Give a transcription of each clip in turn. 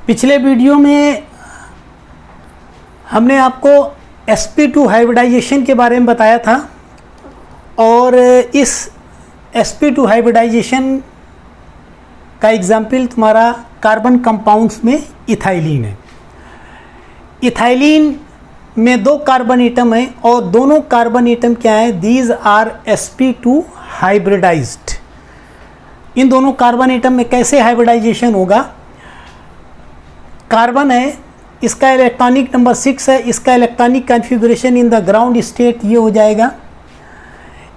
पिछले वीडियो में हमने आपको sp2 हाइब्रिडाइजेशन के बारे में बताया था और इस sp2 हाइब्रिडाइजेशन का एग्जाम्पल तुम्हारा कार्बन कंपाउंड्स में इथाइलिन है। इथाइलिन में दो कार्बन एटम है और दोनों कार्बन एटम क्या है, दीज आर sp2 हाइब्रिडाइज्ड। इन दोनों कार्बन एटम में कैसे हाइब्रिडाइजेशन होगा, कार्बन है, इसका इलेक्ट्रॉनिक नंबर 6 है, इसका electronic configuration in the ground state ये हो जाएगा।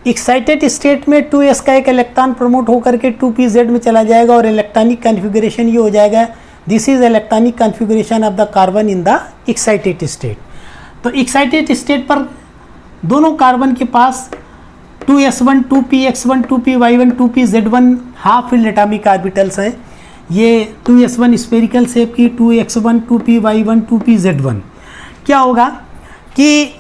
एक्साइटेड स्टेट में 2s का एक इलेक्ट्रॉन प्रमोट होकर के 2pz में चला जाएगा और इलेक्ट्रॉनिक कॉन्फ़िगरेशन ये हो जाएगा, this is electronic configuration of the carbon in the excited state. तो एक्साइटेड स्टेट पर दोनों कार्बन के पास 2s1 2px1 2py1 2pz1 half field atomic orbitals हैं। ये 2s1 स्फेरिकल शेप की, 2x1 2py1 2pz1। क्या होगा कि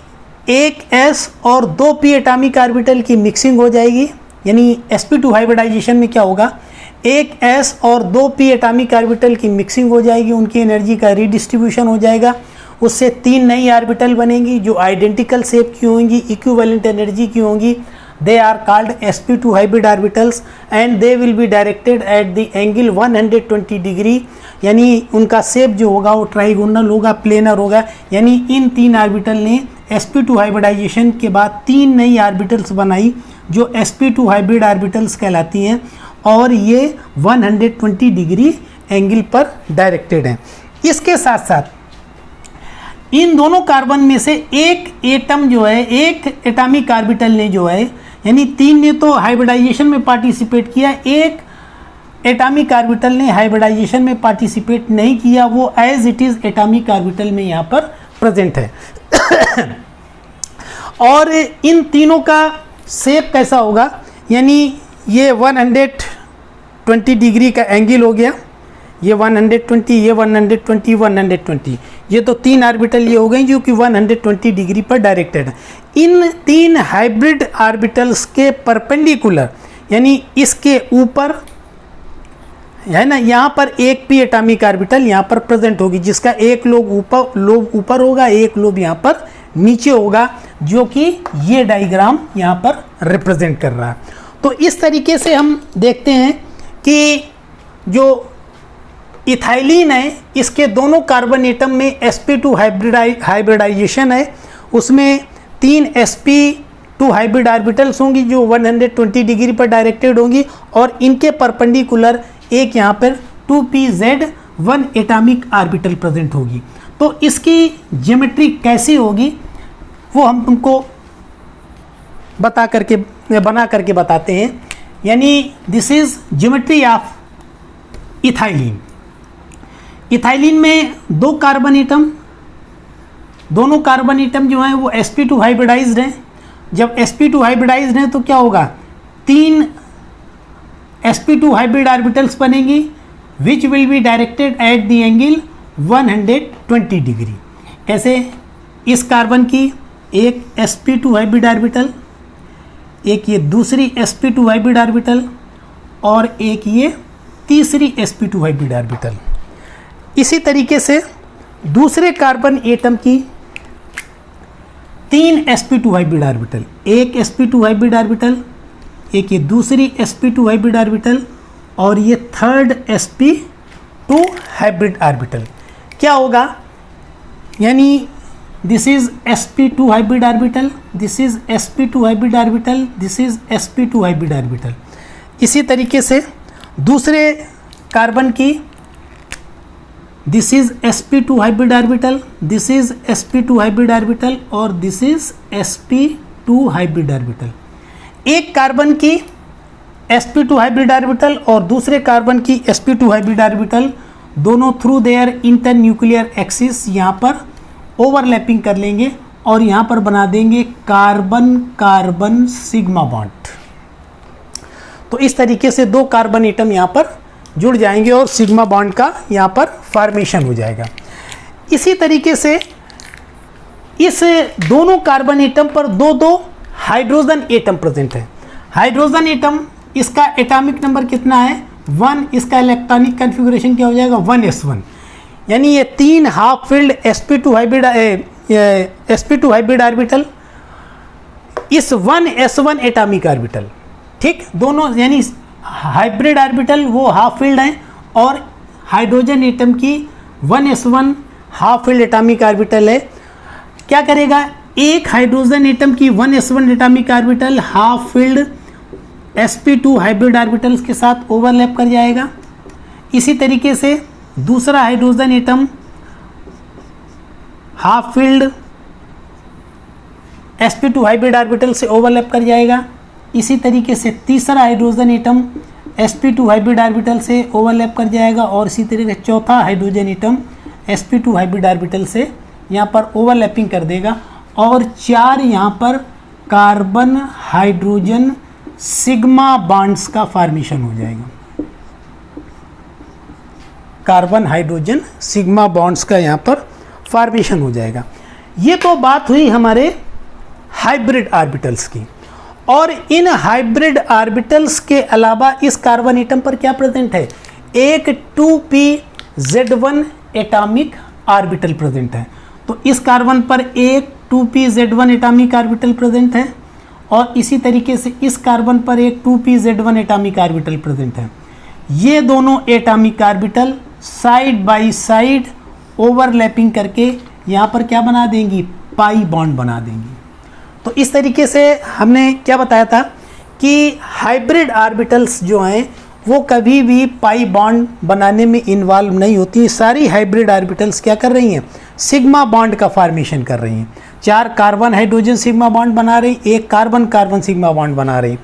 एक s और दो p एटॉमिक ऑर्बिटल की मिक्सिंग हो जाएगी, यानी sp2 हाइब्रिडाइजेशन में क्या होगा, एक s और दो p एटॉमिक ऑर्बिटल की मिक्सिंग हो जाएगी, उनकी एनर्जी का रीडिस्ट्रीब्यूशन हो जाएगा, उससे तीन नई ऑर्बिटल बनेंगी जो आइडेंटिकल शेप की होंगी, इक्विवेलेंट एनर्जी की होंगी। They are called sp2 hybrid orbitals and they will be directed at the angle 120 degree, यानी उनका शेप जो होगा वो ट्राइगोनल होगा, प्लेनर होगा। यानी इन तीन ऑर्बिटल ने sp2 हाइब्रिडाइजेशन के बाद तीन नई ऑर्बिटल्स बनाई जो sp2 हाइब्रिड ऑर्बिटल्स कहलाती हैं और ये 120 डिग्री एंगल पर डायरेक्टेड हैं। इसके साथ साथ इन दोनों कार्बन में से एक एटम जो है, एक एटॉमिक ऑर्बिटल ने जो है, यानी तीन ने तो हाइब्रिडाइजेशन में पार्टिसिपेट किया, एक एटॉमिक ऑर्बिटल ने हाइब्रिडाइजेशन में पार्टिसिपेट नहीं किया, वो as it is atomic orbital में यहाँ पर प्रेजेंट है। और इन तीनों का शेप कैसा होगा, यानी ये 120 डिग्री का एंगल हो गया, ये 120, ये 120, 120, ये तो तीन ऑर्बिटल ये हो गई जो कि 120 डिग्री पर डायरेक्टेड है। इन तीन हाइब्रिड ऑर्बिटल्स के परपेंडिकुलर, यानी इसके ऊपर है ना, यहाँ पर एक p एटॉमिक ऑर्बिटल यहाँ पर प्रेजेंट होगी जिसका एक लोब ऊपर होगा, एक लोब यहाँ पर नीचे होगा, जो कि ये डायग्राम यहाँ पर रिप्रेजेंट कर रहा है। तो इस तरीके से हम देखते हैं कि जो इथाइलिन है, इसके दोनों कार्बन एटम में sp2 हाइब्रिडाइजेशन है, उसमें तीन sp2 हाइब्रिड ऑर्बिटल्स होंगी जो 120 डिग्री पर डायरेक्टेड होंगी और इनके परपेंडिकुलर एक यहाँ पर 2pz1 एटॉमिक ऑर्बिटल प्रेजेंट होगी। तो इसकी ज्योमेट्री कैसी होगी वो हम तुमको बना करके बताते हैं। यानी this is geometry of ethylene. Ethylene में दो कार्बन एटम, दोनों कार्बन एटम जो हैं वो sp2 हाइब्रिडाइज्ड हैं। जब sp2 हाइब्रिडाइज्ड हैं तो क्या होगा, तीन sp2 हाइब्रिड ऑर्बिटल्स बनेंगी which will be directed at the angle 120 degree. कैसे, इस कार्बन की एक sp2 हाइब्रिड ऑर्बिटल, एक ये दूसरी sp2 हाइब्रिड ऑर्बिटल और एक ये तीसरी sp2 हाइब्रिड ऑर्बिटल। इसी तरीके से दूसरे कार्बन एटम की तीन sp2 हाइब्रिड ऑर्बिटल, एक sp2 हाइब्रिड ऑर्बिटल, एक ये दूसरी sp2 हाइब्रिड ऑर्बिटल और ये थर्ड sp2 हाइब्रिड ऑर्बिटल। क्या होगा, यानी this is sp2 hybrid orbital, this is sp2 hybrid orbital, this is sp2 hybrid orbital. इसी तरीके से दूसरे कार्बन की this is sp2 hybrid orbital, this is sp2 hybrid orbital और this is sp2 hybrid orbital. एक carbon की sp2 hybrid orbital और दूसरे कार्बन की sp2 हाइब्रिड ऑर्बिटल दोनों through their inter nuclear axis यहाँ पर ओवरलैपिंग कर लेंगे और यहाँ पर बना देंगे कार्बन कार्बन सिग्मा बॉन्ड। तो इस तरीके से दो कार्बन एटम यहाँ पर जुड़ जाएंगे और सिग्मा बॉन्ड का यहाँ पर फॉर्मेशन हो जाएगा। इसी तरीके से इस दोनों कार्बन एटम पर दो दो हाइड्रोजन एटम प्रेजेंट है। हाइड्रोजन एटम, इसका एटॉमिक नंबर कितना है 1, इसका इलेक्ट्रॉनिक कॉन्फ़िगरेशन क्या हो जाएगा 1s1। यानी ये 3 half filled sp2 hybrid orbital, इस 1s1 एटॉमिक ऑर्बिटल, ठीक, दोनों यानी हाइब्रिड ऑर्बिटल वो हाफ फील्ड हैं और हाइड्रोजन एटम की 1s1 half field atomic orbital है। क्या करेगा, एक हाइड्रोजन एटम की 1s1 atomic orbital half field sp2 hybrid orbitals के साथ ओवरलैप कर जाएगा। इसी तरीके से दूसरा hydrogen atom half field sp2 hybrid orbital से ओवरलैप कर जाएगा। इसी तरीके से तीसरा hydrogen atom sp2 hybrid orbital से ओवरलैप कर जाएगा और इसी तरीके से चौथा hydrogen atom sp2 hybrid orbital से यहाँ पर ओवरलैपिंग कर देगा और 4 यहाँ पर कार्बन हाइड्रोजन सिग्मा बॉन्ड्स का फॉर्मेशन हो जाएगा। कार्बन हाइड्रोजन सिग्मा बॉन्ड्स का यहाँ पर फॉर्मेशन हो जाएगा। ये तो बात हुई हमारे हाइब्रिड ऑर्बिटल्स की। और इन हाइब्रिड ऑर्बिटल्स के अलावा इस कार्बन एटम पर क्या प्रेजेंट है, एक 2pz1 एटॉमिक ऑर्बिटल प्रेजेंट है। तो इस कार्बन पर एक 2pz1 एटॉमिक ऑर्बिटल प्रेजेंट है और इसी तरीके से इस कार्बन पर एक 2pz1 एटॉमिक ऑर्बिटल प्रेजेंट है। ये दोनों atomic orbital side by side overlapping करके यहाँ पर क्या बना देंगी, पाई बॉन्ड बना देंगी। तो इस तरीके से हमने क्या बताया था कि हाइब्रिड ऑर्बिटल्स जो हैं वो कभी भी पाई बॉन्ड बनाने में इन्वॉल्व नहीं होती। सारी हाइब्रिड ऑर्बिटल्स क्या कर रही हैं, सिग्मा बॉन्ड का फॉर्मेशन कर रही हैं। 4 कार्बन हाइड्रोजन सिग्मा बॉन्ड बना रही, एक कार्बन कार्बन सिग्मा बॉन्ड बना रही।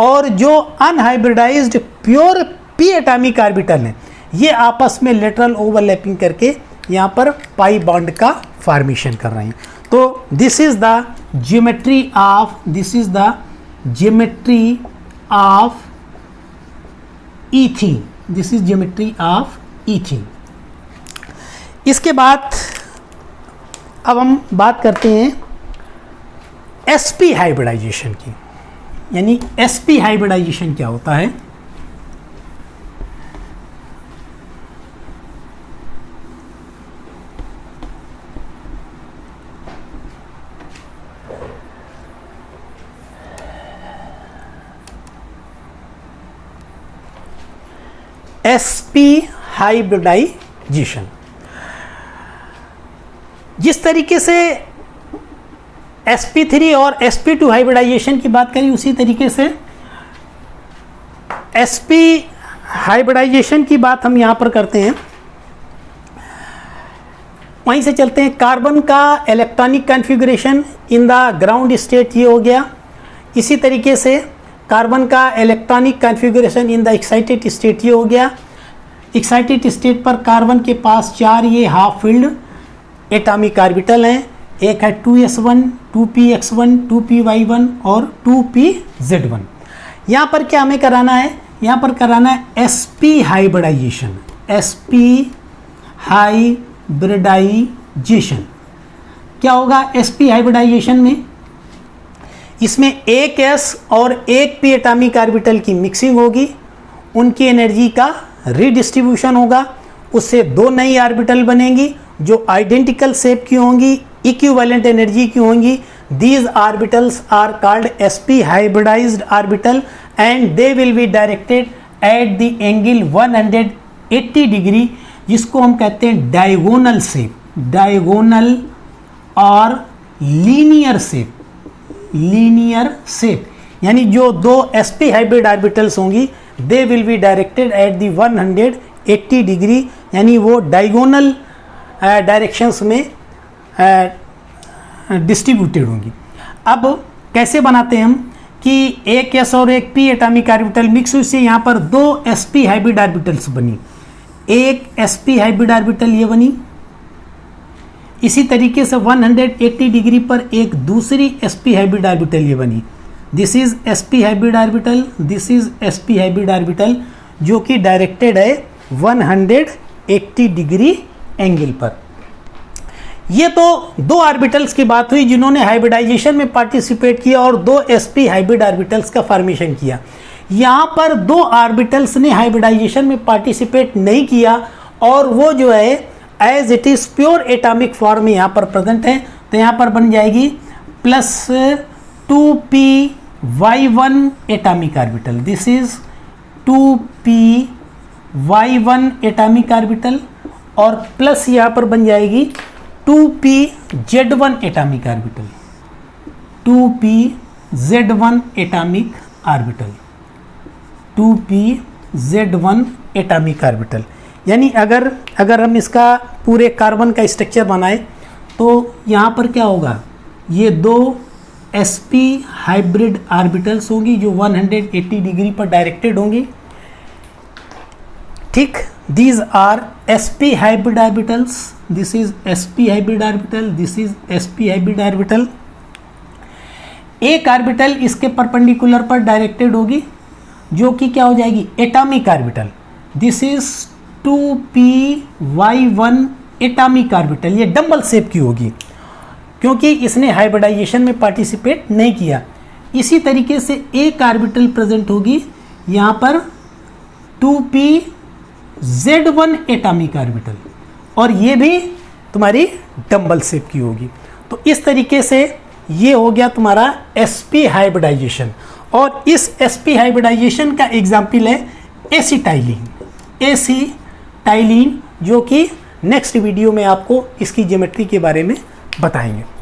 और जो unhybridised pure p atomic orbital हैं ये आपस में लेटरल ओवरलैपिंग करके यहाँ पर पाई बॉन्ड का फॉर्मेशन कर रहे हैं। तो this is the geometry of ethene. This is geometry of ethene. इसके बाद अब हम बात करते हैं sp हाइब्रिडाइजेशन की। यानी sp हाइब्रिडाइजेशन क्या होता है। sp हाइब्रिडाइजेशन, जिस तरीके से sp3 और sp2 हाइब्रिडाइजेशन की बात करी उसी तरीके से sp हाइब्रिडाइजेशन की बात हम यहां पर करते हैं। वहीं से चलते हैं, कार्बन का electronic configuration in the ground state ये हो गया। इसी तरीके से कार्बन का electronic configuration in the excited state ये हो गया। एक्साइटेड स्टेट पर कार्बन के पास 4 ये हाफ फील्ड एटॉमिक ऑर्बिटल हैं। एक है 2s1, 2px1, 2py1 और 2pz1। यहाँ पर क्या हमें कराना है, यहाँ पर कराना है sp हाइब्रिडाइजेशन। sp हाइब्रिडाइजेशन क्या होगा sp हाइब्रिडाइजेशन में, इसमें एक s और एक p एटॉमिक ऑर्बिटल की मिक्सिंग होगी, उनकी एनर्जी का रीडिस्ट्रीब्यूशन होगा, उससे 2 नई ऑर्बिटल बनेंगी जो आइडेंटिकल शेप की होंगी, इक्विवेलेंट एनर्जी की होंगी। These orbitals are called sp hybridised orbital and they will be directed at the angle 180 degree, जिसको हम कहते हैं डायगोनल शेप, डायगोनल और लीनियर शेप। लीनियर शेप यानी जो 2 sp हाइब्रिड ऑर्बिटल्स होंगी they will be directed at the 180 degree, यानी वो डायगोनल डायरेक्शंस में डिस्ट्रीब्यूटेड होंगी। अब कैसे बनाते हैं हम कि एक s और एक p एटॉमिक ऑर्बिटल मिक्स हुई से यहाँ पर 2 sp हाइब्रिड ऑर्बिटल्स बनी। एक sp हाइब्रिड ऑर्बिटल ये बनी, इसी तरीके से 180 डिग्री पर एक दूसरी sp हाइब्रिड ऑर्बिटल ये बनी। This is sp hybrid orbital, this is sp hybrid orbital जो कि डायरेक्टेड है 180 डिग्री एंगल पर। ये तो 2 ऑर्बिटल्स की बात हुई जिन्होंने हाइब्रिडाइजेशन में पार्टिसिपेट किया और 2 sp हाइब्रिड ऑर्बिटल्स का फॉर्मेशन किया। यहाँ पर 2 ऑर्बिटल्स ने हाइब्रिडाइजेशन में पार्टिसिपेट नहीं किया और वो जो है as it is pure atomic form में यहाँ पर प्रेजेंट है, तो यहाँ पर बन जाएगी plus 2p/1 atomic orbital, this is 2p/1 atomic orbital, और प्लस यहाँ पर बन जाएगी 2pz1 atomic orbital, 2pz1 atomic orbital, 2pz1 atomic orbital. यानी अगर हम इसका पूरे कार्बन का स्ट्रक्चर बनाए तो यहाँ पर क्या होगा, ये दो sp हाइब्रिड ऑर्बिटल्स होंगी जो 180 डिग्री पर डायरेक्टेड होंगी। ठीक, these are sp hybrid orbitals, this is sp hybrid orbital, this is sp hybrid orbital। एक ऑर्बिटल इसके परपेंडिकुलर पर डायरेक्टेड होगी जो कि क्या हो जाएगी, atomic orbital, this is 2p/1 atomic orbital. ये डबल शेप की होगी क्योंकि इसने हाइब्रिडाइजेशन में पार्टिसिपेट नहीं किया। इसी तरीके से एक ऑर्बिटल प्रेजेंट होगी यहाँ पर 2pz1 एटॉमिक ऑर्बिटल, और ये भी तुम्हारी डबल शेप की होगी। तो इस तरीके से ये हो गया तुम्हारा sp हाइब्रिडाइजेशन, और इस sp हाइब्रिडाइजेशन का एग्जाम्पल है एसिटाइलिन, जो कि नेक्स्ट वीडियो में आपको इसकी ज्योमेट्री के बारे में बताएंगे।